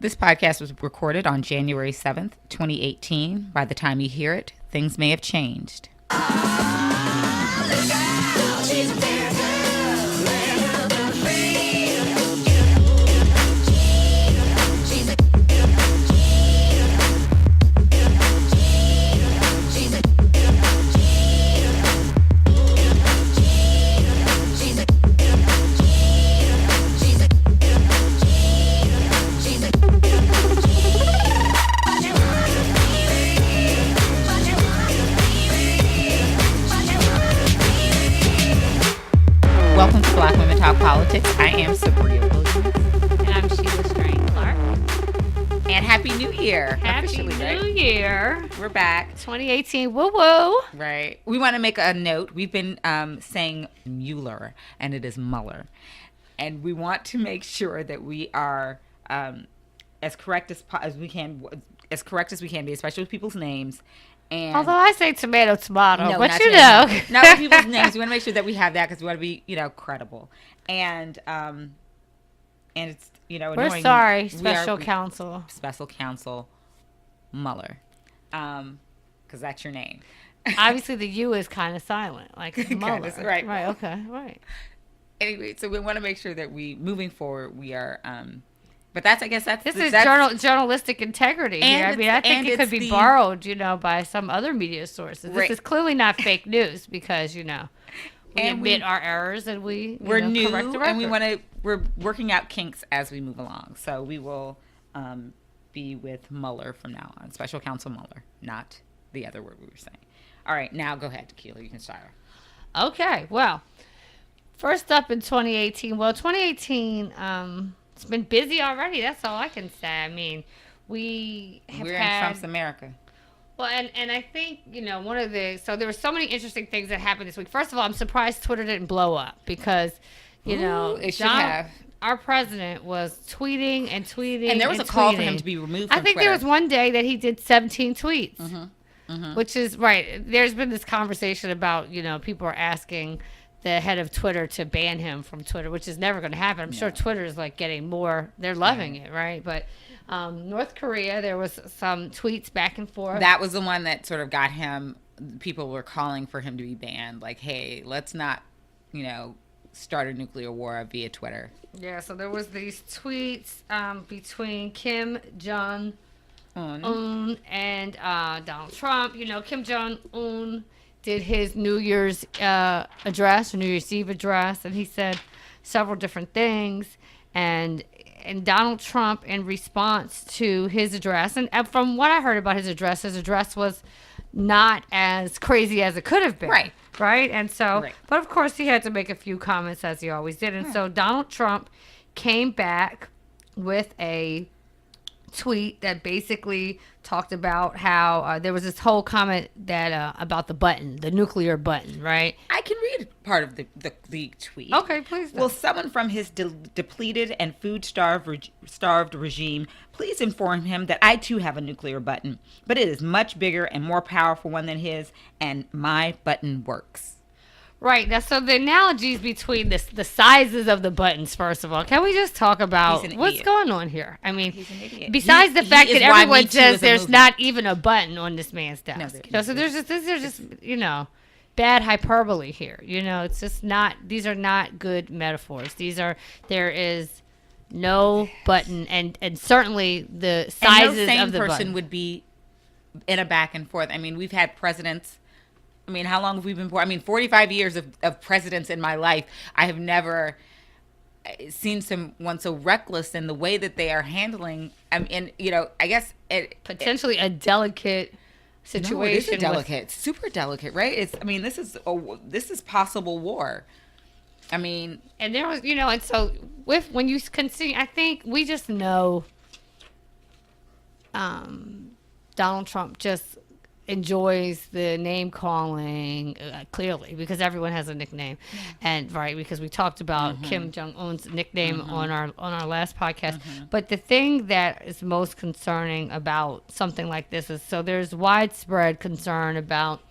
This podcast was recorded on January 7th, 2018. By the time you hear it, things may have changed. Welcome to Black Women Talk Politics. I am Sabria Williams. And I'm Sheila Strain Clark. And Happy New Year. Happy New Year. We're back. 2018, woo-woo. Right. We want to make a note. We've been saying Mueller, and it is Mueller. And we want to make sure that we are as correct as we can be, especially with people's names. And Although I say tomato, no, but not you tomato. know. Not with people's names. We want to make sure that we have that because we want to be, credible. And it's, We're annoying. sorry, special counsel Mueller, because that's your name. Obviously, the U is kind of silent, like Mueller. Right. Right, okay, right. Anyway, so we want to make sure that moving forward, we are, but I guess that's journalistic integrity here. I mean, I think it could be borrowed, by some other media sources. This is clearly not fake news because, we admit our errors and we're new correct the record. And we're working out kinks as we move along. So we will be with Mueller from now on, Special Counsel Mueller, not the other word we were saying. All right, now go ahead, Tequila. You can start. Okay, well, first up in 2018. Well, 2018. It's been busy already. That's all I can say. I mean, we're in Trump's America. Well, and I think, so there were so many interesting things that happened this week. First of all, I'm surprised Twitter didn't blow up because, it should have. Our president was tweeting and tweeting. And there was a call for him to be removed from I think Twitter. there was one day that he did 17 tweets, which is right. There's been this conversation about, people are asking the head of Twitter to ban him from Twitter, which is never going to happen. I'm sure Twitter is getting more, they're loving it, right? But North Korea, there was some tweets back and forth. That was the one that sort of got him, people were calling for him to be banned. Like, hey, let's not, start a nuclear war via Twitter. Yeah, so there was these tweets between Kim Jong-un and Donald Trump. Kim Jong-un did his New Year's address, or New Year's Eve address, and he said several different things. And Donald Trump, in response to his address, and from what I heard about his address was not as crazy as it could have been. Right? And so, but of course he had to make a few comments, as he always did. And so Donald Trump came back with a tweet that basically talked about how there was this whole comment that about the nuclear button, right? I can read part of the tweet. Okay, please do. Will someone from his depleted and food-starved regime please inform him that I too have a nuclear button, but it is much bigger and more powerful one than his, and my button works. Right. Now, so the analogies between the sizes of the buttons, first of all, can we just talk about what's going on here? I mean, besides the fact that everyone says there's not even a button on this man's desk. So these are just bad hyperbole here. It's just not, these are not good metaphors. There is no button, and certainly the sizes and no sane of the person button would be in a back and forth. I mean, we've had presidents. I mean, how long have we been poor? I mean, 45 years of presidents in my life. I have never seen someone so reckless in the way that they are handling. I mean, I guess potentially a delicate situation. No, it is delicate, super delicate, right? This is possible war. I mean, and there was, and so when you consider, I think we just know, Donald Trump just enjoys the name calling clearly because everyone has a nickname, and because we talked about Kim Jong-un's nickname on our last podcast. But the thing that is most concerning about something like this is, so there's widespread concern about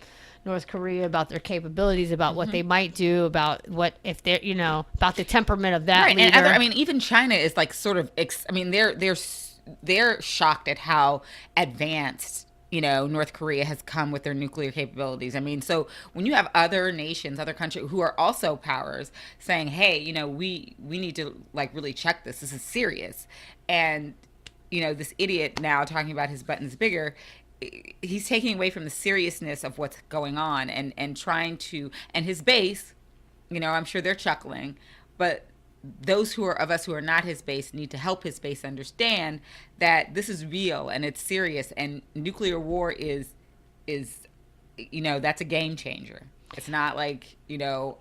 North Korea, about their capabilities, about what they might do, about what if they're, about the temperament of that leader. And even China is like sort of, they're they're shocked at how advanced North Korea has come with their nuclear capabilities. I mean, so when you have other nations, other countries who are also powers saying, "Hey, we need to like really check this. This is serious," and this idiot now talking about his buttons bigger, he's taking away from the seriousness of what's going on and trying to, and his base, I'm sure they're chuckling, but those of us who are not his base need to help his base understand that this is real and it's serious, and nuclear war is that's a game changer. It's not like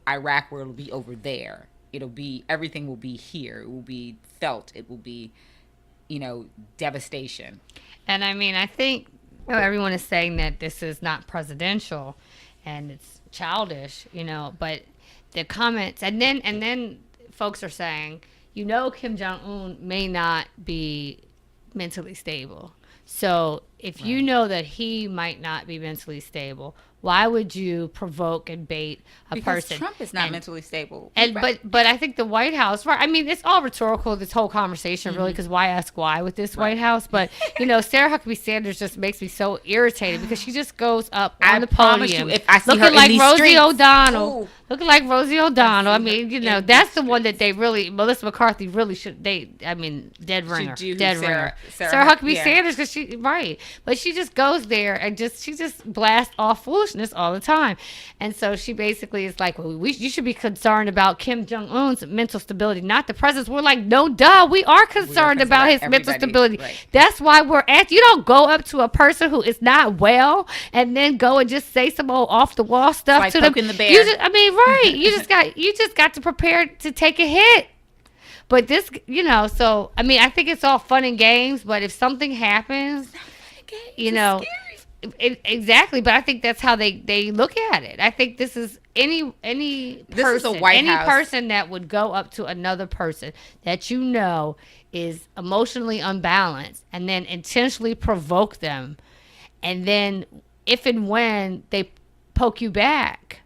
Iraq where it'll be over there. It'll be, everything will be here. It will be felt. It will be devastation. And I mean, I think everyone is saying that this is not presidential and it's childish, but the comments, and then folks are saying, Kim Jong-un may not be mentally stable. So if you know that he might not be mentally stable, why would you provoke and bait a person? Trump is not mentally stable. And but I think the White House, right? I mean, it's all rhetorical, this whole conversation, really, because why ask why with this White House? But Sarah Huckabee Sanders just makes me so irritated because she just goes up on the podium, if I see looking her like in these Rosie streets, O'Donnell. Looking like Rosie O'Donnell. I mean, that's the one that they really, Melissa McCarthy really should, dead ringer. Ringer. Sarah Huckabee Sanders, because she, right. But she just goes there and she just blasts off foolishness all the time. And so she basically is like, well, you should be concerned about Kim Jong-un's mental stability, not the president's. We're like, no, duh, we are concerned about his mental stability. Right. That's why we're you don't go up to a person who is not well and then go and just say some old off the wall stuff like to them. The bear. Right. You just got to prepare to take a hit. But this, so I mean, I think it's all fun and games. But if something happens, exactly. But I think that's how they look at it. I think this is any person, this is a White House. Person that would go up to another person that is emotionally unbalanced and then intentionally provoke them, and then if and when they poke you back.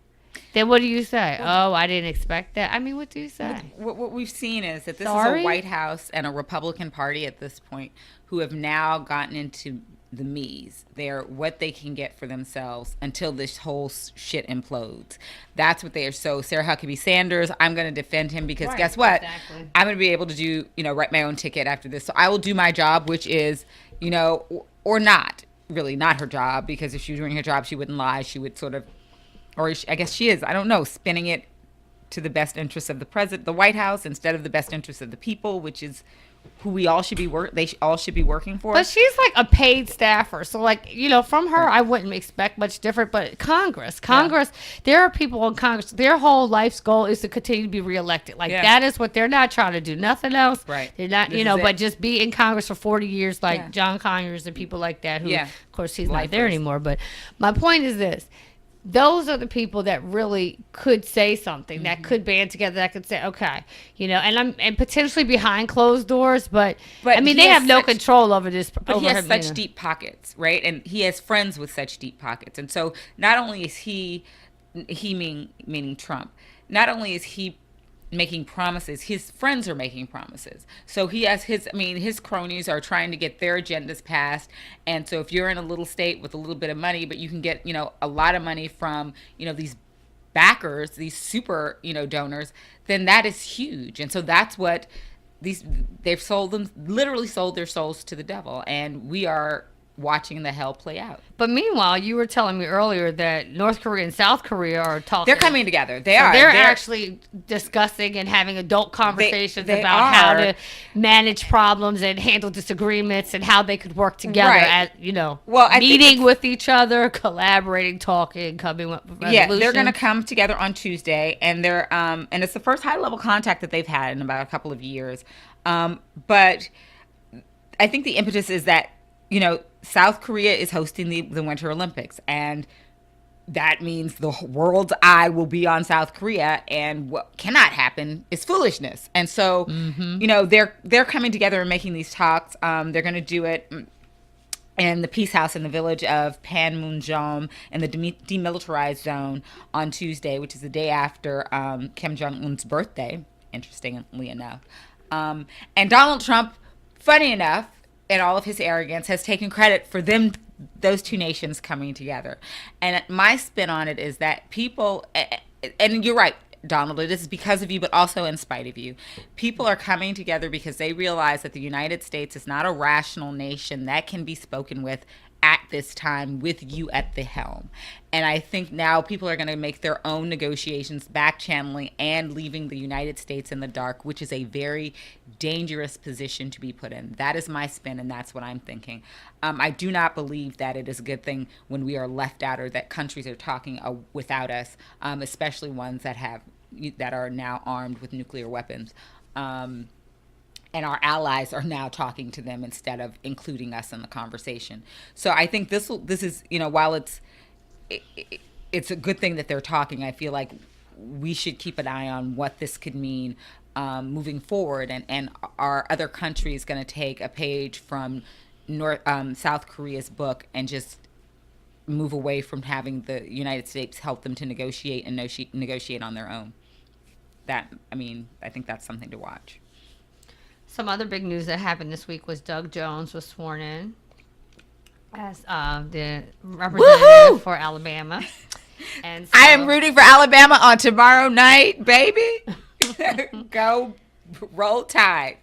Then what do you say? I didn't expect that. I mean, what do you say? What we've seen is that this is a White House and a Republican Party at this point who have now gotten into the me's. They're what they can get for themselves until this whole shit implodes. That's what they are. So Sarah Huckabee Sanders, I'm going to defend him because guess what? Exactly. I'm going to be able to do, write my own ticket after this. So I will do my job, which is, or not really not her job, because if she was doing her job, she wouldn't lie. She would sort of, or I guess she is, I don't know, spinning it to the best interest of the president, the White House, instead of the best interest of the people, which is who we all should be all should be working for. But she's like a paid staffer, so like from her, I wouldn't expect much different. But Congress, there are people in Congress. Their whole life's goal is to continue to be reelected. Like that is what they're not trying to do. Nothing else. Right. They're not, but just be in Congress for 40 years, like John Conyers and people like that. Who, of course, he's not there anymore. But my point is this. Those are the people that really could say something, that could band together, that could say, okay, and potentially behind closed doors, but I mean, they have no control over this. But he has such deep pockets, right? And he has friends with such deep pockets. And so not only is he meaning Trump, not only is he making promises, his friends are making promises. So he has his cronies are trying to get their agendas passed. And so if you're in a little state with a little bit of money, but you can get, a lot of money from, these backers, these super, donors, then that is huge. And so that's what they've literally sold their souls to the devil. And we are watching the hell play out. But meanwhile, you were telling me earlier that North Korea and South Korea are talking. They're coming together. They're actually discussing and having adult conversations about how to manage problems and handle disagreements and how they could work together at, meeting with each other, collaborating, talking, coming up with resolutions. Yeah, they're going to come together on Tuesday, and they're and it's the first high-level contact that they've had in about a couple of years. But I think the impetus is that South Korea is hosting the Winter Olympics, and that means the world's eye will be on South Korea, and what cannot happen is foolishness. And so, they're coming together and making these talks. They're going to do it in the Peace House in the village of Panmunjom in the demilitarized zone on Tuesday, which is the day after Kim Jong-un's birthday, interestingly enough. And Donald Trump, funny enough, in all of his arrogance, has taken credit for those two nations coming together. And my spin on it is that people, and you're right, Donald, it is because of you, but also in spite of you. People are coming together because they realize that the United States is not a rational nation that can be spoken with at this time with you at the helm. And I think now people are going to make their own negotiations, back channeling and leaving the United States in the dark, which is a very dangerous position to be put in. That is my spin, and that's what I'm thinking. I do not believe that it is a good thing when we are left out, or that countries are talking without us, especially ones that are now armed with nuclear weapons. And our allies are now talking to them instead of including us in the conversation. So I think this is, while it's a good thing that they're talking, I feel like we should keep an eye on what this could mean moving forward. And are other countries going to take a page from South Korea's book and just move away from having the United States help them to negotiate and negotiate on their own? I think that's something to watch. Some other big news that happened this week was Doug Jones was sworn in as the representative for Alabama. And so, I am rooting for Alabama on tomorrow night, baby. Go Roll Tide.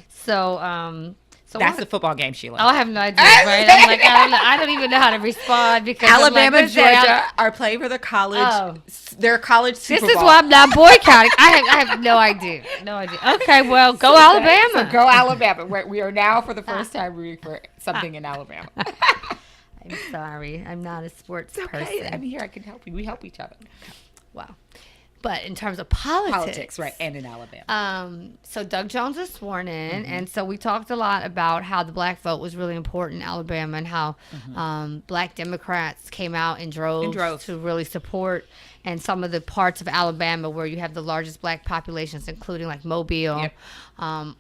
So that's the football game, Sheila. I have no idea, right? I'm like, I don't even know how to respond because Alabama and like, Georgia are playing for the college. Oh. Their college Super Bowl. This is why I'm not boycotting. I have no idea. No idea. Okay, well, go Alabama. So go Alabama. We are now for the first time rooting for something in Alabama. I'm sorry. I'm not a sports person. I'm here. I can help you. We help each other. Wow. But in terms of politics, right, and in Alabama. So Doug Jones was sworn in, and so we talked a lot about how the black vote was really important in Alabama, and how black Democrats came out in droves to really support, and some of the parts of Alabama where you have the largest black populations, including like Mobile,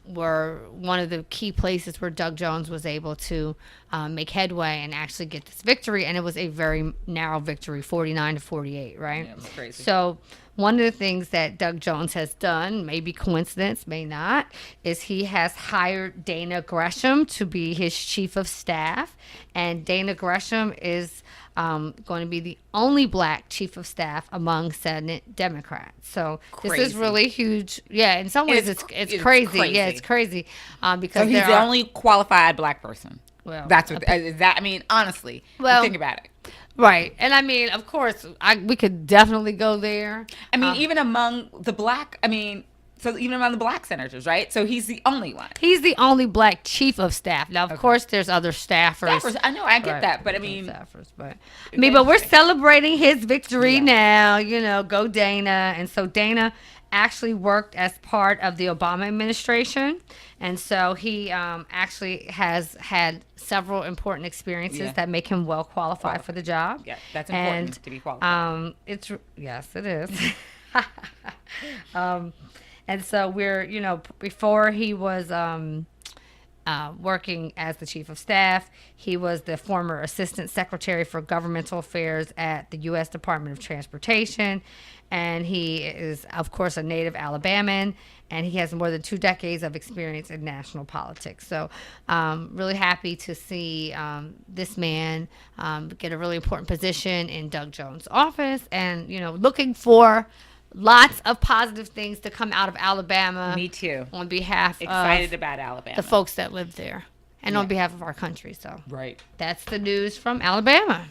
were one of the key places where Doug Jones was able to make headway and actually get this victory, and it was a very narrow victory, 49-48, right? Yeah, it was crazy. So one of the things that Doug Jones has done, maybe coincidence, may not, is he has hired Dana Gresham to be his chief of staff. And Dana Gresham is going to be the only black chief of staff among Senate Democrats. So this is really huge. Yeah, in some ways it's crazy. Yeah, it's crazy. Because so he's the only qualified black person. Well, that's what that. I mean, honestly, think about it. Right. And I mean, of course, we could definitely go there. I mean, even among the black, even among the black senators, right? So he's the only one. He's the only black chief of staff. Now, of course, there's other staffers. I know, I get that, but I mean, staffers, but we're celebrating his victory now. Go Dana. And so Dana actually worked as part of the Obama administration, and so he actually has had several important experiences that make him well qualified for the job. Yeah, that's important to be qualified. Yes, it is. And so we're, before he was working as the chief of staff, he was the former assistant secretary for governmental affairs at the U.S. Department of Transportation. And he is, of course, a native Alabaman, and he has more than 2 decades of experience in national politics. So really happy to see this man get a really important position in Doug Jones' office, and, looking for lots of positive things to come out of Alabama. Me too. On behalf Excited about Alabama. The folks that live there. And on behalf of our country. So that's the news from Alabama.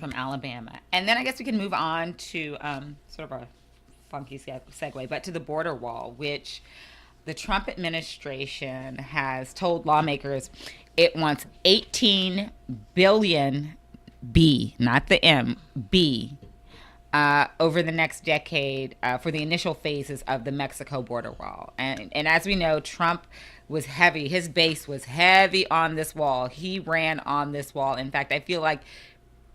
And then I guess we can move on to sort of a funky segue, but to the border wall, which the Trump administration has told lawmakers it wants 18 billion B, not the M, B, over the next decade for the initial phases of the Mexico border wall. And as we know, Trump was heavy. His base was heavy on this wall. He ran on this wall. In fact, I feel like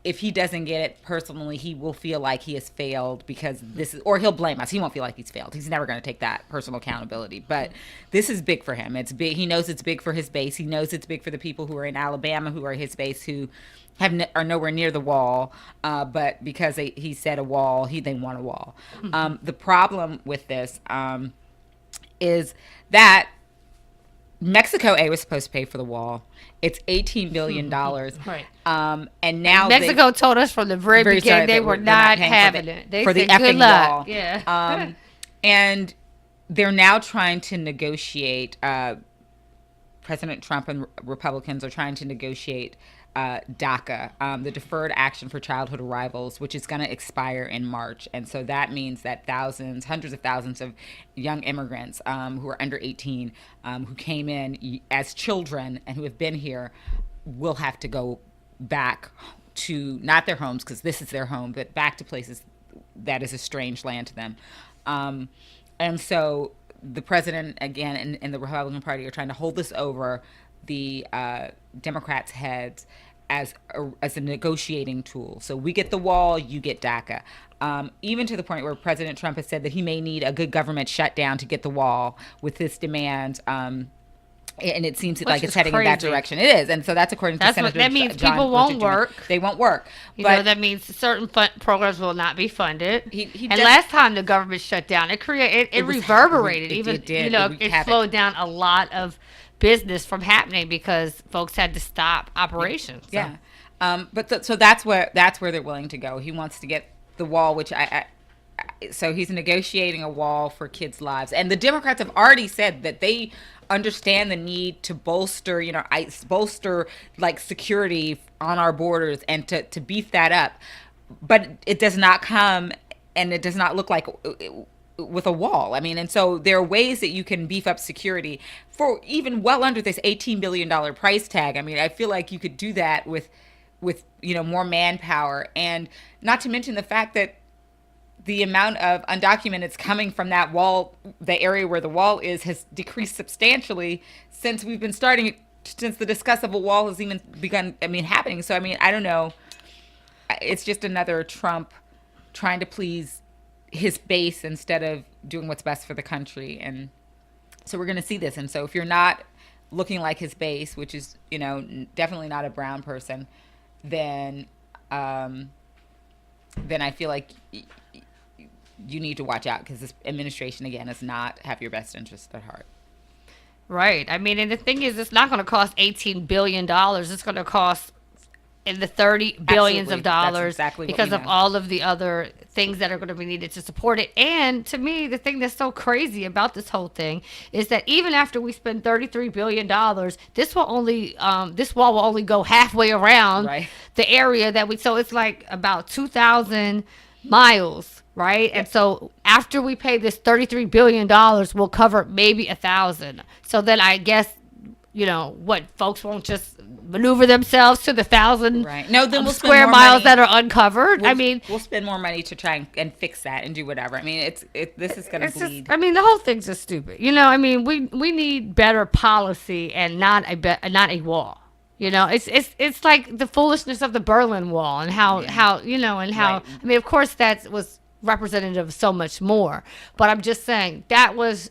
if he doesn't get it personally, he will feel like he has failed because or he'll blame us. He won't feel like he's failed. He's never going to take that personal accountability. But this is big for him. It's big. He knows it's big for his base. He knows it's big for the people who are in Alabama, who are his base, who are nowhere near the wall. But because he said a wall, they want a wall. The problem with this is that Mexico was supposed to pay for the wall. It's $18 billion. Right. And now Mexico told us from the very beginning they were not paying having it. They for the said, good effing luck. wall. Yeah. And they're now trying to negotiate. President Trump and Republicans are trying to negotiate DACA, the Deferred Action for Childhood Arrivals, which is going to expire in March. And so that means that thousands, hundreds of thousands of young immigrants who are under 18, who came in as children and who have been here, will have to go back to not their homes, because this is their home, but back to places that is a strange land to them. And so the president, again, and the Republican Party are trying to hold this over the Democrats' heads as a negotiating tool. So we get the wall, you get DACA. Even to the point where President Trump has said that he may need a good government shutdown to get the wall with this demand. And it seems like it's heading in that direction. It is. And so that's according to Senator That means John people won't work. They won't work. That means certain programs will not be funded. Last time the government shut down, it reverberated. It did. It slowed down a lot of business from happening because folks had to stop operations. So. Yeah. So that's where they're willing to go. He wants to get the wall, which so he's negotiating a wall for kids' lives. And the Democrats have already said that they understand the need to bolster like security on our borders and to beef that up. But it does not come, and it does not look like with a wall. I mean, and so there are ways that you can beef up security for even well under this $18 billion price tag. I mean, I feel like you could do that with more manpower, and not to mention the fact that the amount of undocumented coming from that wall, the area where the wall is, has decreased substantially since the discussion of a wall has even begun, happening. So, I don't know. It's just another Trump trying to please his base instead of doing what's best for the country. And so we're going to see this. And so if you're not looking like his base, which is, definitely not a brown person, then I feel like you need to watch out, because this administration, again, does not have your best interest at heart. Right. And the thing is, it's not going to cost $18 billion. It's going to cost in the $30 billions of dollars, because of all of the other things that are going to be needed to support it. And to me, the thing that's so crazy about this whole thing is that even after we spend $33 billion, this wall will only go halfway around the area so it's like about 2,000 miles. Right. And so after we pay this $33 billion, we'll cover maybe 1,000. So then I guess, folks won't just maneuver themselves to the 1,000 we'll square miles that are uncovered. We'll spend more money to try and fix that and do whatever. This is going to bleed. The whole thing's just stupid. We need better policy and not a wall. It's like the foolishness of the Berlin Wall and how of course that was representative of so much more, but I'm just saying that was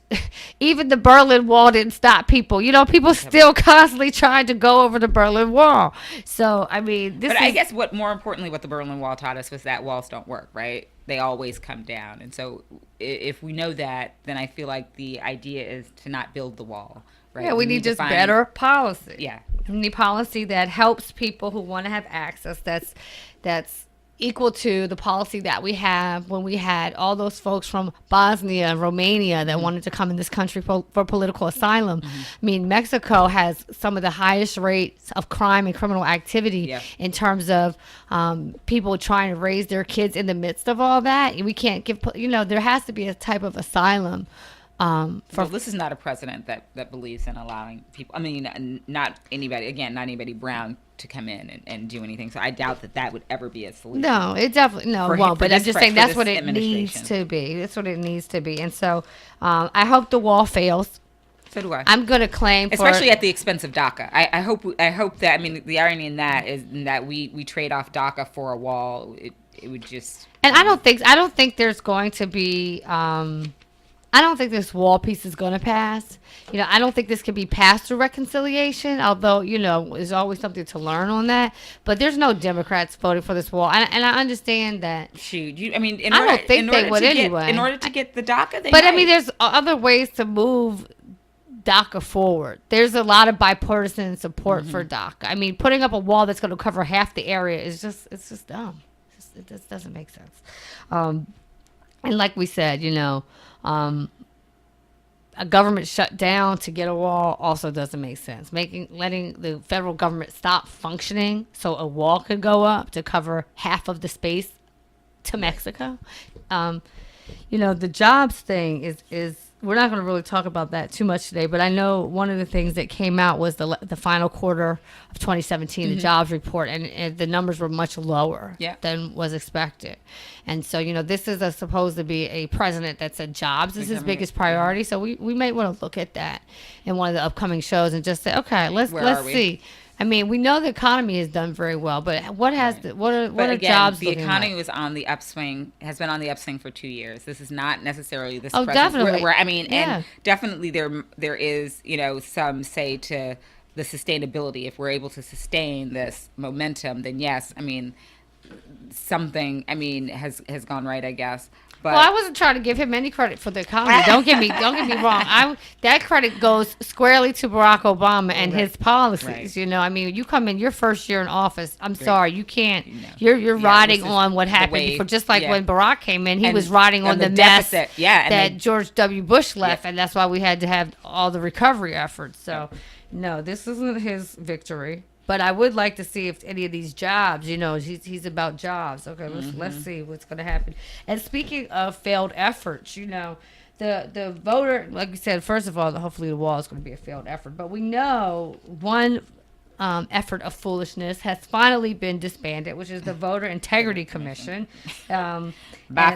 even the Berlin Wall didn't stop people. People still constantly trying to go over the Berlin Wall. So I guess what the Berlin Wall taught us was that walls don't work, right? They always come down. And so if we know that, then I feel like the idea is to not build the wall, right? Yeah, we need just better policy. Yeah, we need policy that helps people who want to have access. That's equal to the policy that we have when we had all those folks from Bosnia and Romania that wanted to come in this country for political asylum. Mexico has some of the highest rates of crime and criminal activity in terms of people trying to raise their kids in the midst of all that. We can't give, there has to be a type of asylum. This is not a president that believes in allowing people, not anybody brown to come in and do anything. So I doubt that would ever be a solution. No, it definitely won't. But I'm just saying that's what it needs to be. That's what it needs to be. And so I hope the wall fails. So do I. I'm going to claim especially at the expense of DACA. I hope that, the irony in that is that we trade off DACA for a wall. It would just. And I don't think there's going to be, I don't think this wall piece is going to pass. I don't think this can be passed through reconciliation, although, there's always something to learn on that. But there's no Democrats voting for this wall. And I understand that. Shoot. I don't think they would anyway. In order to get the DACA, there's other ways to move DACA forward. There's a lot of bipartisan support for DACA. I mean, putting up a wall that's going to cover half the area is just dumb. It just doesn't make sense. And like we said, a government shutdown to get a wall also doesn't make sense. Letting the federal government stop functioning so a wall could go up to cover half of the space to Mexico. The jobs thing is we're not going to really talk about that too much today, but I know one of the things that came out was the final quarter of 2017, the jobs report, and the numbers were much lower than was expected. And so, this is supposed to be a president that said jobs is his biggest priority. So we might want to look at that in one of the upcoming shows and just say, okay, let's see. I mean, we know the economy has done very well, but what are jobs? The economy was on the upswing, has been on the upswing for 2 years. This is not necessarily this. Oh, definitely. And definitely there is some say to the sustainability. If we're able to sustain this momentum, then yes, I mean something has gone right, I guess. But I wasn't trying to give him any credit for the economy. Don't get me wrong. That credit goes squarely to Barack Obama and his policies. Right. I mean, you come in your first year in office. I'm sorry, you can't. You're riding on what happened before. Just like when Barack came in, he was riding on the mess deficit. that George W. Bush left, and that's why we had to have all the recovery efforts. So, no, this isn't his victory. But I would like to see if any of these jobs, he's about jobs. Okay, let's see what's going to happen. And speaking of failed efforts, the voter, like you said, first of all, hopefully the wall is going to be a failed effort. But we know one effort of foolishness has finally been disbanded, which is the Voter Integrity Commission. Bye,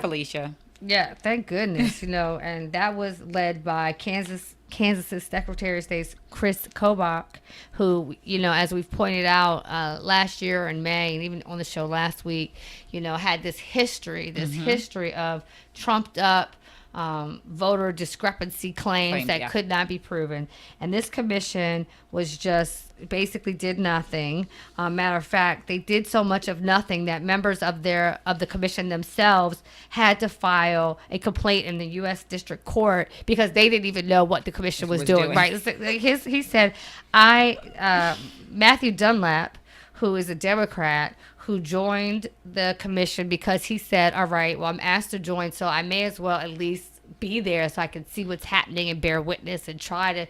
Felicia. Yeah, thank goodness, and that was led by Kansas's Secretary of State Chris Kobach, who, as we've pointed out last year in May and even on the show last week, had this history of trumped up voter discrepancy claims that could not be proven. And this commission was just basically did nothing. Matter of fact, they did so much of nothing that members of the commission themselves had to file a complaint in the U.S. District Court because they didn't even know what the commission was doing. Right? He said, Matthew Dunlap, who is a Democrat, who joined the commission because he said, all right, well, I'm asked to join, so I may as well at least be there so I can see what's happening and bear witness and try to,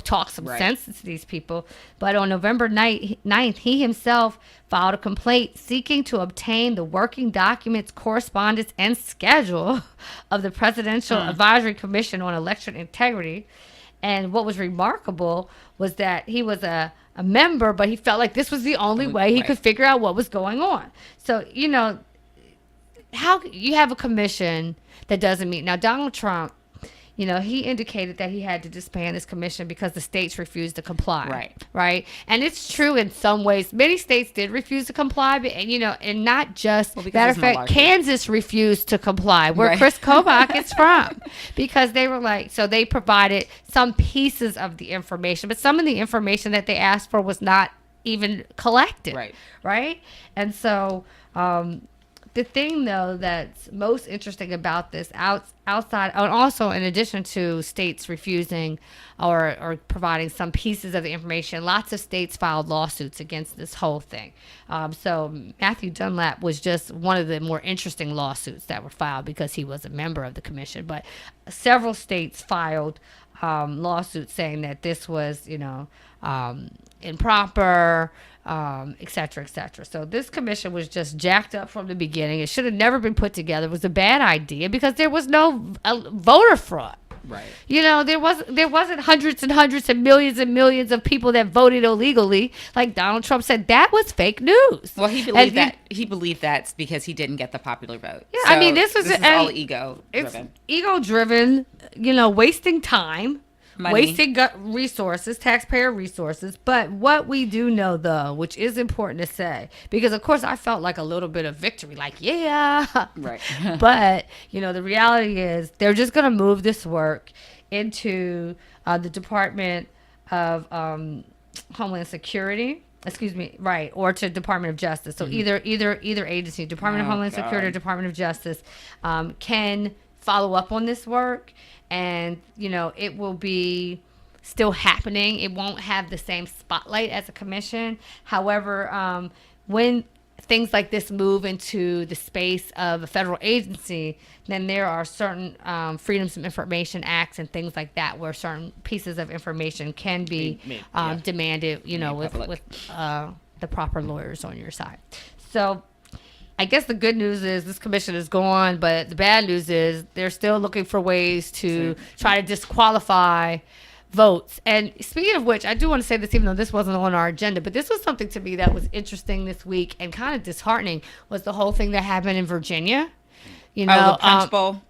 talk some sense to these people. But on November 9th, he himself filed a complaint seeking to obtain the working documents, correspondence, and schedule of the Presidential Advisory Commission on Election Integrity. And what was remarkable was that he was a member, but he felt like this was the only way he could figure out what was going on. So, how you have a commission that doesn't meet. Now, Donald Trump, he indicated that he had to disband this commission because the states refused to comply. Right. And it's true in some ways. Many states did refuse to comply, but, and not just, matter of fact, Kansas refused to comply, where Chris Kobach is from, because they were so they provided some pieces of the information, but some of the information that they asked for was not even collected. Right. And so, the thing, though, that's most interesting about this outside, and also in addition to states refusing or providing some pieces of the information, lots of states filed lawsuits against this whole thing. So Matthew Dunlap was just one of the more interesting lawsuits that were filed because he was a member of the commission. But several states filed lawsuits saying that this was, improper, et cetera, et cetera. So this commission was just jacked up from the beginning. It should have never been put together. It was a bad idea because there was no voter fraud. Right. There wasn't hundreds and hundreds and millions of people that voted illegally. Like Donald Trump said, that was fake news. Well, he believed that. He believed that's because he didn't get the popular vote. Yeah, so I mean, this is all ego driven. It's ego driven. Wasting time. Money. Wasting resources, taxpayer resources. But what we do know, though, which is important to say, because, of course, I felt like a little bit of victory, like, yeah. Right. But, the reality is they're just going to move this work into the Department of Homeland Security. Or to Department of Justice. So either agency, Department of Homeland Security or Department of Justice, can follow up on this work. And, it will be still happening. It won't have the same spotlight as a commission. However, when things like this move into the space of a federal agency, then there are certain Freedoms of Information Acts and things like that where certain pieces of information can be demanded, with the proper lawyers on your side. So I guess the good news is this commission is gone, but the bad news is they're still looking for ways to try to disqualify votes. And speaking of which, I do want to say this, even though this wasn't on our agenda, but this was something to me that was interesting this week and kind of disheartening, was the whole thing that happened in Virginia. The punch bowl.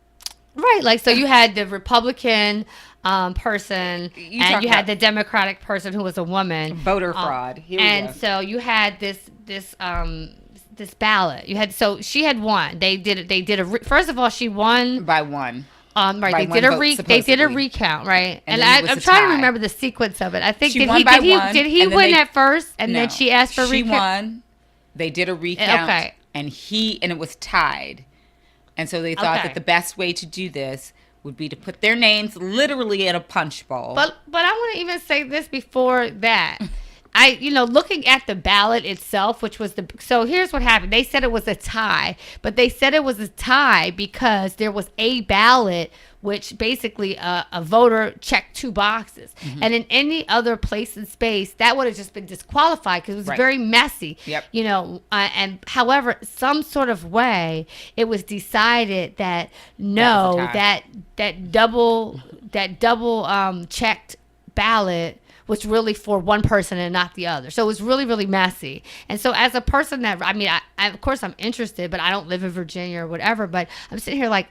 Right. Like, so you had the Republican person and you had the Democratic person who was a woman. Voter fraud. Here we and go. so you had this ballot. She had won. First of all, she won by one. Right. By They did a recount, right? And I'm trying to remember the sequence of it. I think did he win at first, and then she asked for recount. She won. They did a recount, and it was tied, and so they thought that the best way to do this would be to put their names literally in a punch bowl. But I want to even say this before that. Looking at the ballot itself, so here's what happened. They said it was a tie, but they said it was a tie because there was a ballot, which basically a voter checked 2 boxes. Mm-hmm. And in any other place in space, that would have just been disqualified because it was very messy. Yep. And however, some sort of way, it was decided that that double checked ballot was really for one person and not the other. So it was really, really messy. And so as a person I of course I'm interested, but I don't live in Virginia or whatever, but I'm sitting here like,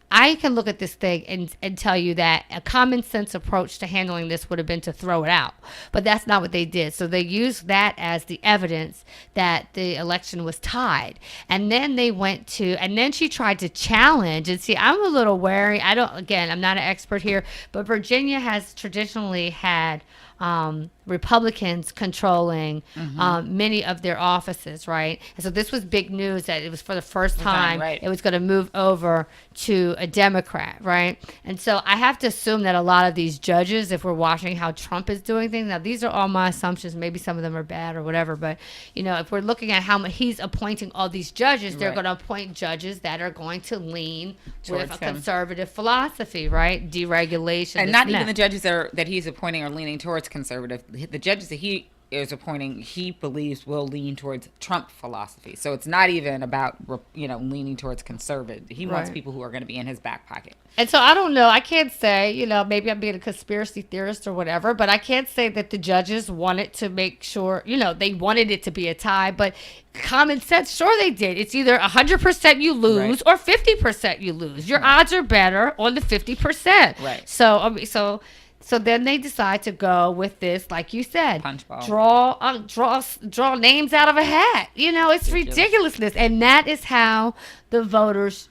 I can look at this thing and tell you that a common sense approach to handling this would have been to throw it out. But that's not what they did. So they used that as the evidence that the election was tied. And then then she tried to challenge. And see, I'm a little wary. I'm not an expert here, but Virginia has traditionally had Republicans controlling many of their offices, right? And so this was big news that it was for the first time it was going to move over to a Democrat, right? And so I have to assume that a lot of these judges, if we're watching how Trump is doing things, now these are all my assumptions, maybe some of them are bad or whatever, but if we're looking at how he's appointing all these judges, they're going to appoint judges that are going to lean with a conservative philosophy, right? Deregulation. And not even the judges that he's appointing are leaning towards conservative. The judges that he is appointing, he believes will lean towards Trump philosophy. So it's not even about leaning towards conservative. He wants people who are going to be in his back pocket. And so I don't know. I can't say, maybe I'm being a conspiracy theorist or whatever, but I can't say that the judges wanted to make sure, they wanted it to be a tie, but common sense, sure they did. It's either 100% you lose or 50% you lose. Your odds are better on the 50%. Right. So then they decide to go with this, like you said, punch bowl. Draw names out of a hat. It's ridiculousness. And that is how the voters,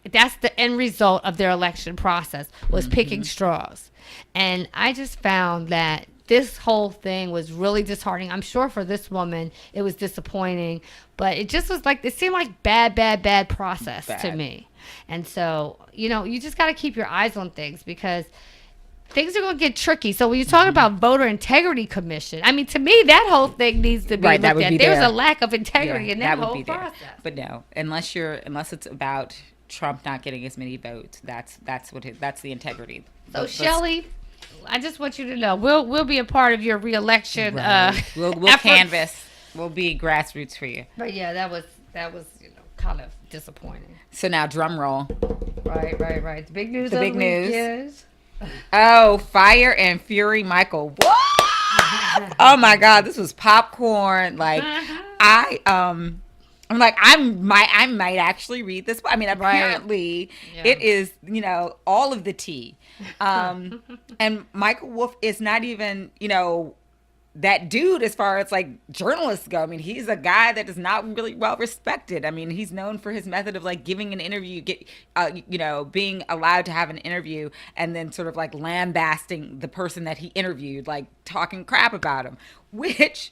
that's the end result of their election process, was picking straws. And I just found that this whole thing was really disheartening. I'm sure for this woman, it was disappointing, but it just was like, it seemed like bad process to me. And so, you just got to keep your eyes on things because things are going to get tricky. So when you talk about voter integrity commission, to me, that whole thing needs to be looked at. There's a lack of integrity in that whole process. But no, unless it's about Trump not getting as many votes, that's the integrity. So Shelley, I just want you to know, we'll be a part of your reelection. We'll canvass. We'll be grassroots for you. But yeah, that was kind of disappointing. So now drum roll. Right. The big news. Is Fire and Fury, Michael. What? Oh my God, this was popcorn. Like I'm like, I might actually read this. Apparently it is, all of the tea. And Michael Wolff is not even, that dude as far as like journalists go. He's a guy that is not really well respected. He's known for his method of like giving an interview, being allowed to have an interview and then sort of like lambasting the person that he interviewed, like talking crap about him, which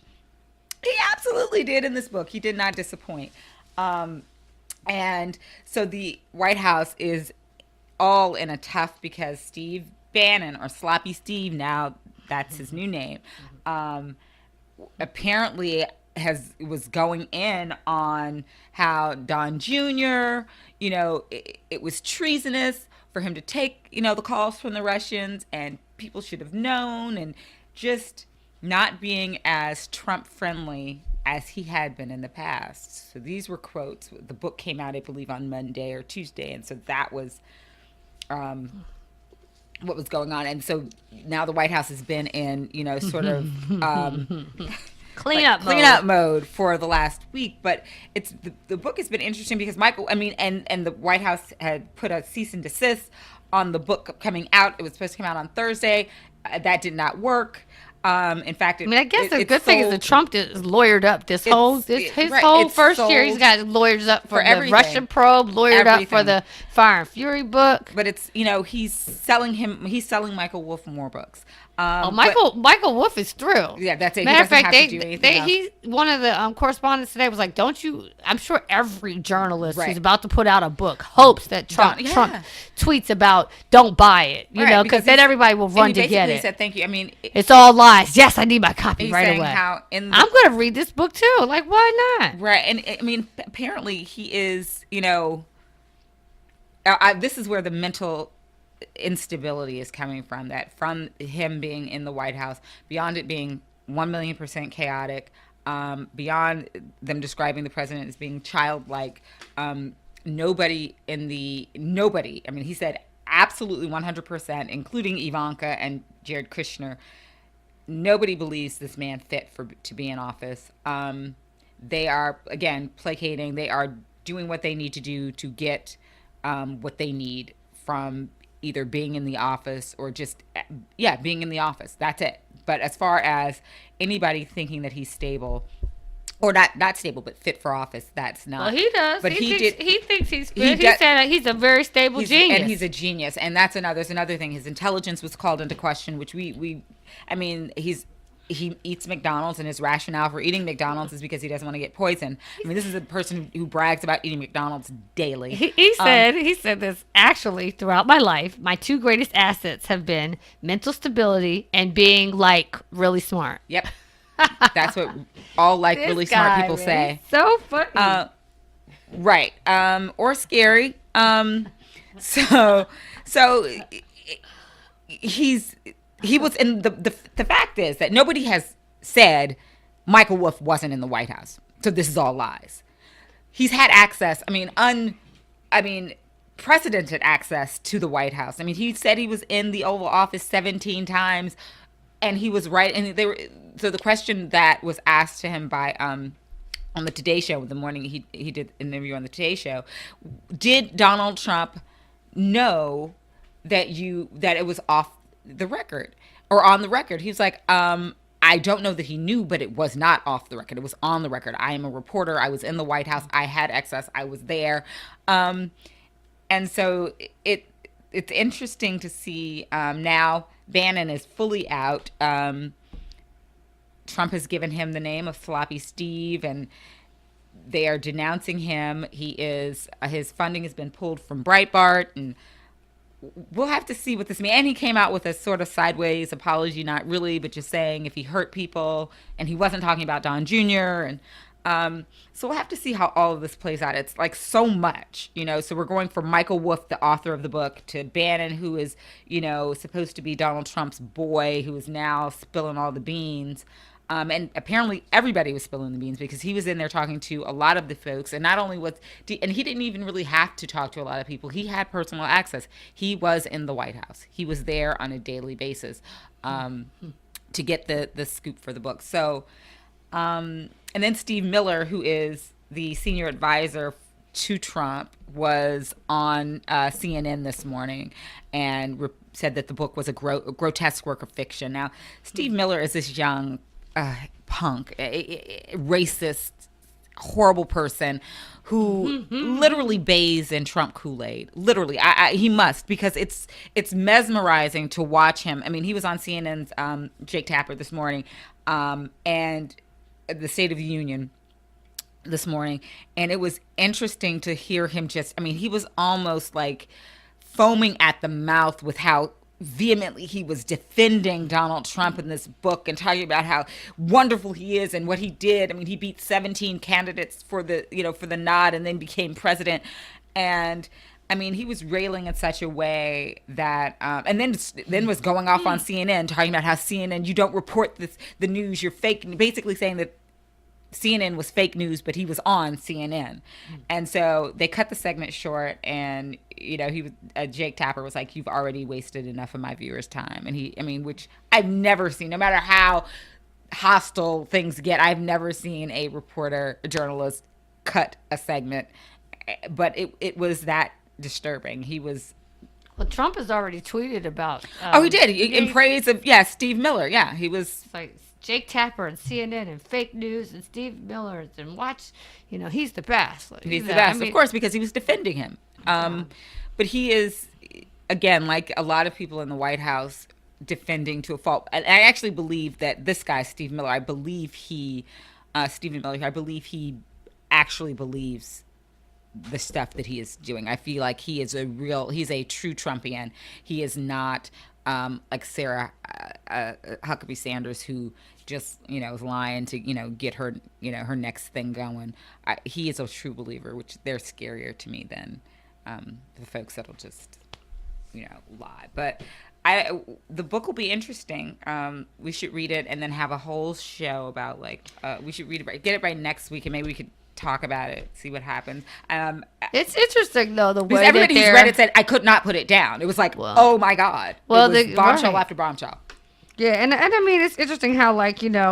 he absolutely did in this book. He did not disappoint. And so the White House is all in a tough because Steve Bannon, or Sloppy Steve, now that's his new name, apparently was going in on how Don Jr., it was treasonous for him to take, the calls from the Russians, and people should have known, and just not being as Trump friendly as he had been in the past. So these were quotes. The book came out, I believe, on Monday or Tuesday, and so that was what was going on. And so now the White House has been in, sort of cleanup mode for the last week. But it's the book has been interesting because Michael, and the White House had put a cease and desist on the book coming out. It was supposed to come out on Thursday. That did not work. In fact, I guess the good thing is that Trump is lawyered up. His whole first year, he's got lawyers up for the Russian probe, lawyered up for the Fire and Fury book. But it's he's selling Michael Wolff more books. Michael Wolff is thrilled. Yeah, that's it. Matter of fact, he's one of the correspondents today was like, "Don't you?" I'm sure every journalist who's about to put out a book hopes that Trump tweets about, "Don't buy it," because then everybody will run to get it. He said, "Thank you." It's all lies. Yes, I need my copy right away. I'm going to read this book too. Like, why not? Right, and apparently he is. This is where the mental instability is coming from, that from him being in the White House, beyond it being 1,000,000% chaotic, beyond them describing the president as being childlike, nobody, he said absolutely 100%, including Ivanka and Jared Kushner, nobody believes this man fit to be in office. They are, again, placating. They are doing what they need to do to get what they need from either being in the office or just, being in the office. That's it. But as far as anybody thinking that he's stable, or not stable, but fit for office, that's not. Well, he does. But he thinks he's fit. He said he's a very stable genius. And he's a genius. And there's another thing. His intelligence was called into question, which he eats McDonald's, and his rationale for eating McDonald's is because he doesn't want to get poisoned. This is a person who brags about eating McDonald's daily. He said this, actually, throughout my life, my two greatest assets have been mental stability and being really smart. Yep. That's what all really smart people say. So funny. Right. Or scary. So he was in the fact is that nobody has said Michael Wolff wasn't in the White House. So this is all lies. He's had access, precedented access to the White House. He said he was in the Oval Office 17 times, and he was right. And so the question that was asked to him by on the Today Show the morning he did an interview on the Today Show, did Donald Trump know that it was off the record or on the record? He was like, I don't know that he knew, but it was not off the record. It was on the record. I am a reporter. I was in the White House. I had access. I was there. And so it's interesting to see now Bannon is fully out. Trump has given him the name of Sloppy Steve, and they are denouncing him. His funding has been pulled from Breitbart, and we'll have to see what this means. And he came out with a sort of sideways apology, not really, but just saying if he hurt people, and he wasn't talking about Don Jr. And so we'll have to see how all of this plays out. It's so much, so we're going from Michael Wolff, the author of the book, to Bannon, who is, supposed to be Donald Trump's boy, who is now spilling all the beans. And apparently everybody was spilling the beans because he was in there talking to a lot of the folks. And not only and he didn't even really have to talk to a lot of people. He had personal access. He was in the White House. He was there on a daily basis to get the scoop for the book. So, and then Steve Miller, who is the senior advisor to Trump, was on CNN this morning and said that the book was a grotesque work of fiction. Now, Steve Miller is this young punk, a racist, horrible person who literally bathes in Trump Kool-Aid. Literally, he must, because it's mesmerizing to watch him. He was on CNN's Jake Tapper this morning, and the State of the Union this morning, and it was interesting to hear him he was almost like foaming at the mouth with how vehemently he was defending Donald Trump in this book and talking about how wonderful he is and what he did. I mean, he beat 17 candidates for the nod and then became president. And I mean, he was railing in such a way that, and then was going off on CNN talking about how CNN, you don't report the news, you're fake, basically saying that CNN was fake news, but he was on CNN. And so they cut the segment short, and Jake Tapper was like, "You've already wasted enough of my viewers' time." And which I've never seen, no matter how hostile things get, I've never seen a journalist cut a segment, but it was that disturbing. He was. Well, Trump has already tweeted about. He did in praise of Steve Miller. Yeah, he was like Jake Tapper and CNN and fake news and Steve Miller and watch. He's the best. He's the best, of course, because he was defending him. But he is, again, like a lot of people in the White House, defending to a fault. And I actually believe that this guy, Steve Miller, Stephen Miller, I believe he actually believes the stuff that he is doing. I feel like he's a true Trumpian. He is not like Sarah Huckabee Sanders, who just is lying to get her her next thing going. He is a true believer, which they're scarier to me than the folks that'll just lie. But the book will be interesting. We should read it and then have a whole show about we should read it, get it by next week, and maybe we could talk about it, see what happens. It's interesting though, the way everybody who's read it said I could not put it down. It was like, oh my God. Well, it was bombshell after bombshell. Yeah, and I mean, it's interesting how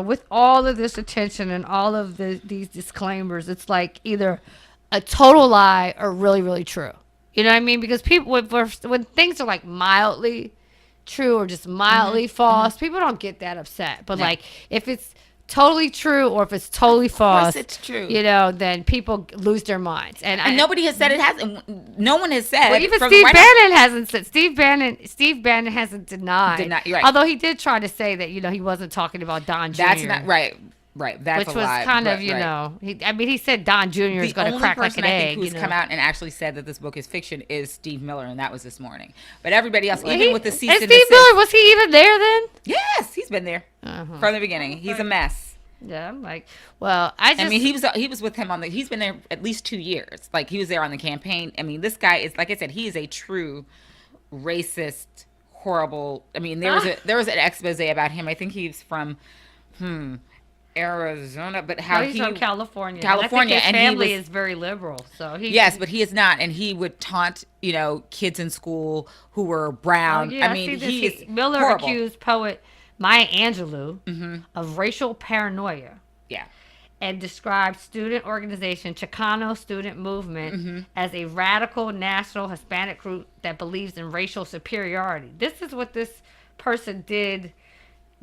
with all of this attention and all of these disclaimers, it's like either a total lie or really, really true. You know what I mean? Because people, when things are like mildly true or just mildly false, people don't get that upset. But if it's totally true or if it's totally false, of course it's true. Then people lose their minds. And nobody has said it hasn't. No one has said. Well, even Steve Bannon hasn't said. Steve Bannon hasn't denied. Right. Although he did try to say that he wasn't talking about Don Jr. That's not right. Right, that's which was lie, kind of he said Don Jr. is going to crack like an egg. The only person I think who's come out and actually said that this book is fiction is Steve Miller, and that was this morning. But everybody else, even with the cease and desist. Steve Miller, was he even there then? Yes, he's been there from the beginning. He's a mess. Yeah, I'm like, he was with him he's been there at least 2 years. Like, he was there on the campaign. I mean, this guy is, like I said, he is a true racist, horrible. I mean, there was an expose about him. I think he's from Arizona, but he's from California. California, and his family is very liberal. So yes, but he is not, and he would taunt kids in school who were brown. I mean, Miller horrible. Accused poet Maya Angelou of racial paranoia. Yeah. And described student organization Chicano Student Movement as a radical national Hispanic group that believes in racial superiority. This is what this person did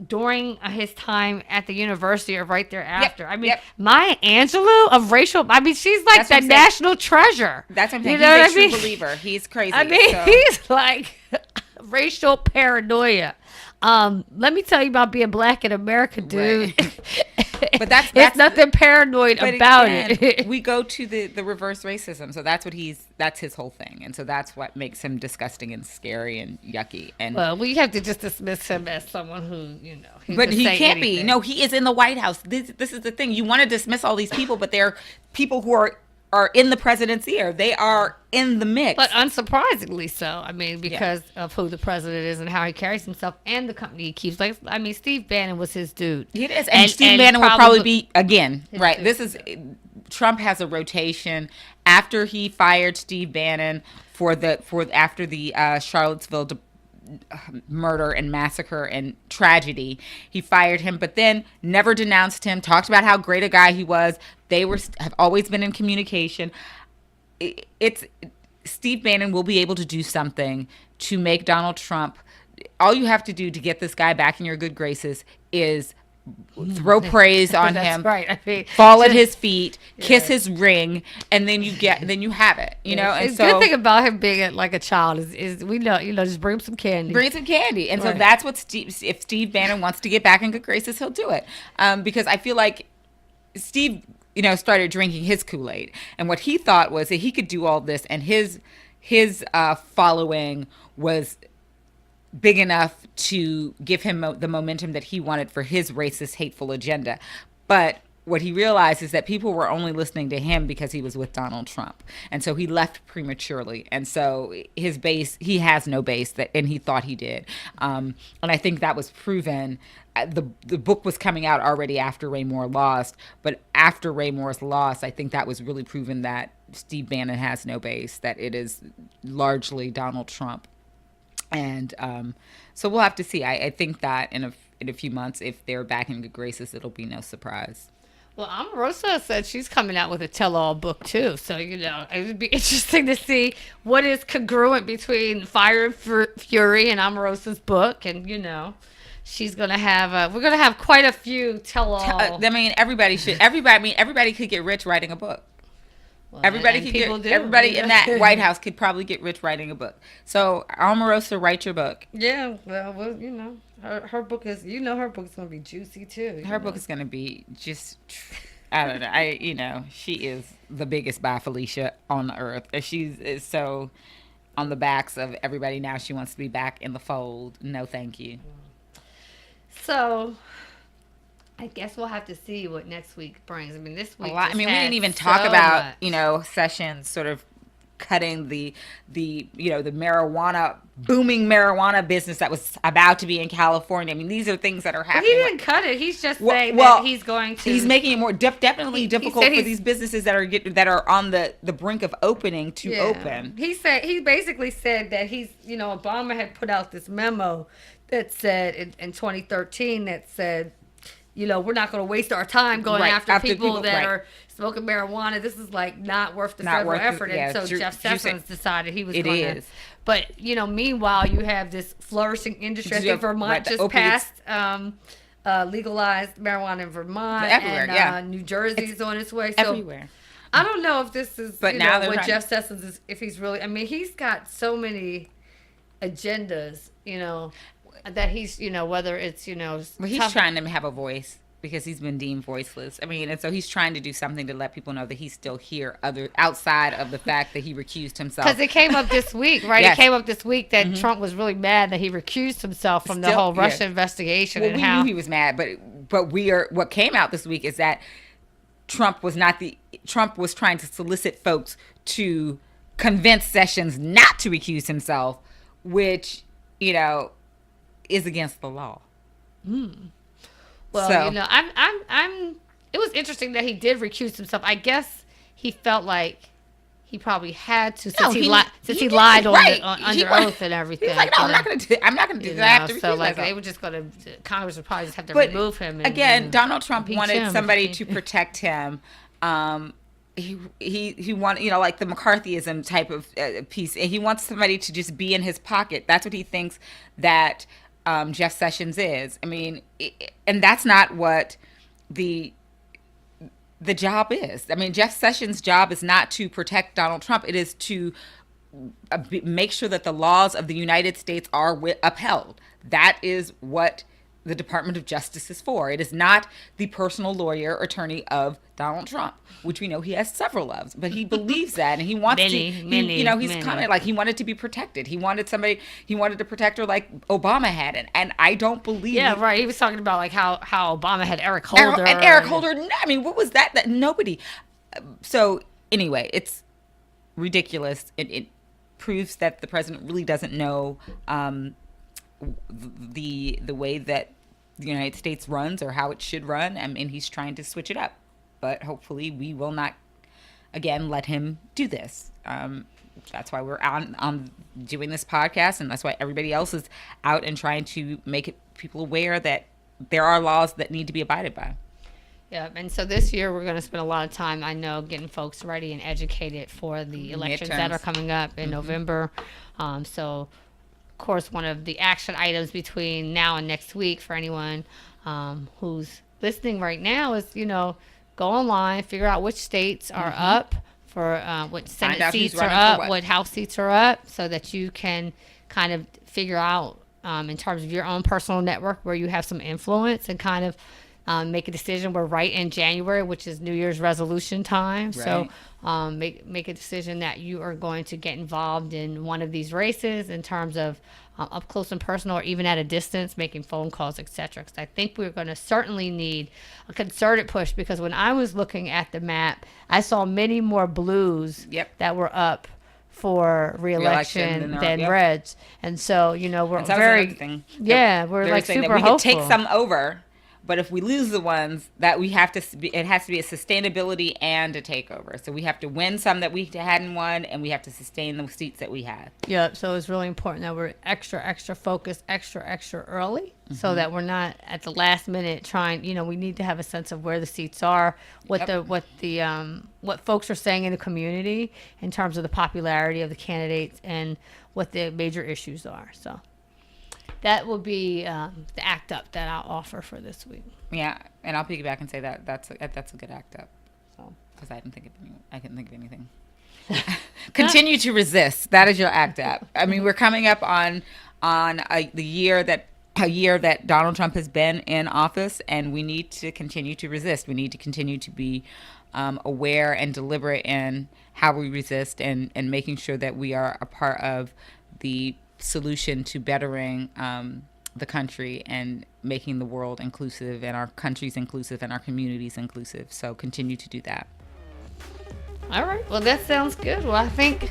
during his time at the university or right thereafter. I mean, Maya Angelou of racial, she's like the national treasure. That's what I'm saying. He's a true believer. He's crazy. He's like racial paranoia. Let me tell you about being black in America, dude. Right. But that's it's nothing paranoid about it. We go to the reverse racism. So that's his whole thing. And so that's what makes him disgusting and scary and yucky. And we have to just dismiss him as someone who, but he can't be. No, he is in the White House. This is the thing. You want to dismiss all these people, but they're people who are in the president's ear. They are in the mix. But unsurprisingly so. Because of who the president is and how he carries himself and the company he keeps. Steve Bannon was his dude. It is. And Steve Bannon will probably be, again, right. Trump has a rotation. After he fired Steve Bannon after the Charlottesville murder and massacre and tragedy, he fired him, but then never denounced him, talked about how great a guy he was. They have always been in communication. It's Steve Bannon will be able to do something to make Donald Trump. All you have to do to get this guy back in your good graces is throw praise on him, right. Fall at his feet, kiss his ring, and then you have it. And the good thing about him being like a child is we know just bring him some candy. And so that's what if Steve Bannon wants to get back in good graces, he'll do it. Because I feel like Steve started drinking his Kool-Aid, and what he thought was that he could do all this, and his following was big enough to give him the momentum that he wanted for his racist, hateful agenda. But what he realized is that people were only listening to him because he was with Donald Trump. And so he left prematurely. And so his base, he has no base, that, and he thought he did. And I think that was proven. The book was coming out already after Ray Moore lost, but after Ray Moore's loss, I think that was really proven that Steve Bannon has no base, that it is largely Donald Trump. And so we'll have to see. I think that in a few months, if they're back in good graces, it'll be no surprise. Well, Omarosa said she's coming out with a tell-all book too, so it would be interesting to see what is congruent between Fire and Fury and Omarosa's book, and she's gonna have we're gonna have quite a few tell-all. I mean, everybody should. Everybody could get rich writing a book. Well, Everybody in that White House could probably get rich writing a book. So, Omarosa, write your book. Yeah, well, her book is, her book is going to be juicy too. Her book is going to be just, I don't know. She is the biggest Bye Felicia on the earth. Is so on the backs of everybody now. She wants to be back in the fold. No, thank you. So, I guess we'll have to see what next week brings. I mean, this week. We didn't even talk about Sessions sort of cutting the booming marijuana business that was about to be in California. I mean, these are things that are happening. He didn't cut it. He's just saying that he's going to. He's making it more definitely difficult for these businesses that are on the brink of opening to open. He basically said that Obama had put out this memo that said in 2013 that said, we're not going to waste our time going after people that are smoking marijuana. This is not worth the effort. And so Jeff Sessions decided he was going to. But, meanwhile, you have this flourishing industry. I think Vermont just passed legalized marijuana in Vermont. Everywhere, and New Jersey's on its way. So everywhere. I don't know if this is, but now what Jeff Sessions is, if he's really, he's got so many agendas, that he's, whether it's, well, he's trying to have a voice because he's been deemed voiceless. And so he's trying to do something to let people know that he's still here, outside of the fact that he recused himself. Because it came up this week, right? Yes. It came up this week that Trump was really mad that he recused himself from the whole Russia investigation. Well, we knew he was mad, but what came out this week is that Trump was trying to solicit folks to convince Sessions not to recuse himself, which, is against the law. Well, I'm. It was interesting that he did recuse himself. I guess he felt like he probably had to since he lied under oath and everything. He's like, no, I'm not going to do that. I have to recuse myself. They were just going to. Congress would probably just have to remove him. Again, Donald Trump wanted somebody to protect him. He wanted, like the McCarthyism type of piece. He wants somebody to just be in his pocket. That's what he thinks that Jeff Sessions is. And that's not what the job is. Jeff Sessions' job is not to protect Donald Trump. It is to make sure that the laws of the United States are upheld. That is what the Department of Justice is for. It is not the personal lawyer attorney of Donald Trump, which we know he has several of, but he believes that, and he wants he's commented like he wanted to be protected. He wanted to protect her like Obama had, and I don't believe. Yeah, right. He was talking about how Obama had Eric Holder. And Eric Holder, what was that? That nobody. So anyway, it's ridiculous. It proves that the president really doesn't know the way that the United States runs or how it should run, and he's trying to switch it up. But hopefully we will not again let him do this. That's why we're on doing this podcast, and that's why everybody else is out and trying to make people aware that there are laws that need to be abided by. Yeah, and so this year we're going to spend a lot of time, I know, getting folks ready and educated for the elections that are coming up in November. So of course, one of the action items between now and next week for anyone who's listening right now is, go online, figure out which states are up for what Senate seats are up, what House seats are up, so that you can kind of figure out in terms of your own personal network where you have some influence and kind of make a decision. We're right in January, which is New Year's resolution time. Right. So make a decision that you are going to get involved in one of these races in terms of up close and personal, or even at a distance, making phone calls, etc. Because I think we're going to certainly need a concerted push. Because when I was looking at the map, I saw many more blues that were up for re-election than reds, and so we're very we're like super that we hopeful. could take some over. But if we lose the ones that we have to, it has to be a sustainability and a takeover. So we have to win some that we hadn't won, and we have to sustain the seats that we have. Yeah. So it's really important that we're extra focused, extra early, so that we're not at the last minute trying. We need to have a sense of where the seats are, what folks are saying in the community in terms of the popularity of the candidates and what the major issues are. So. That will be the act up that I'll offer for this week. Yeah, and I'll piggyback and say that's a good act up. So, because I couldn't think of anything. Continue to resist. That is your act up. I mean, we're coming up on a year that Donald Trump has been in office, and we need to continue to resist. We need to continue to be aware and deliberate in how we resist, and making sure that we are a part of the solution to bettering the country and making the world inclusive, and our countries inclusive, and our communities inclusive. So continue to do that. All right. Well, that sounds good. Well, I think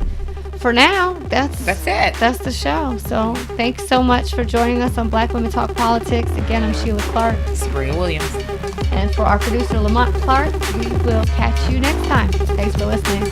for now, that's it. That's the show. So thanks so much for joining us on Black Women Talk Politics. Again, I'm Sheila Clark. Sabria Williams. And for our producer, Lamont Clark, we will catch you next time. Thanks for listening.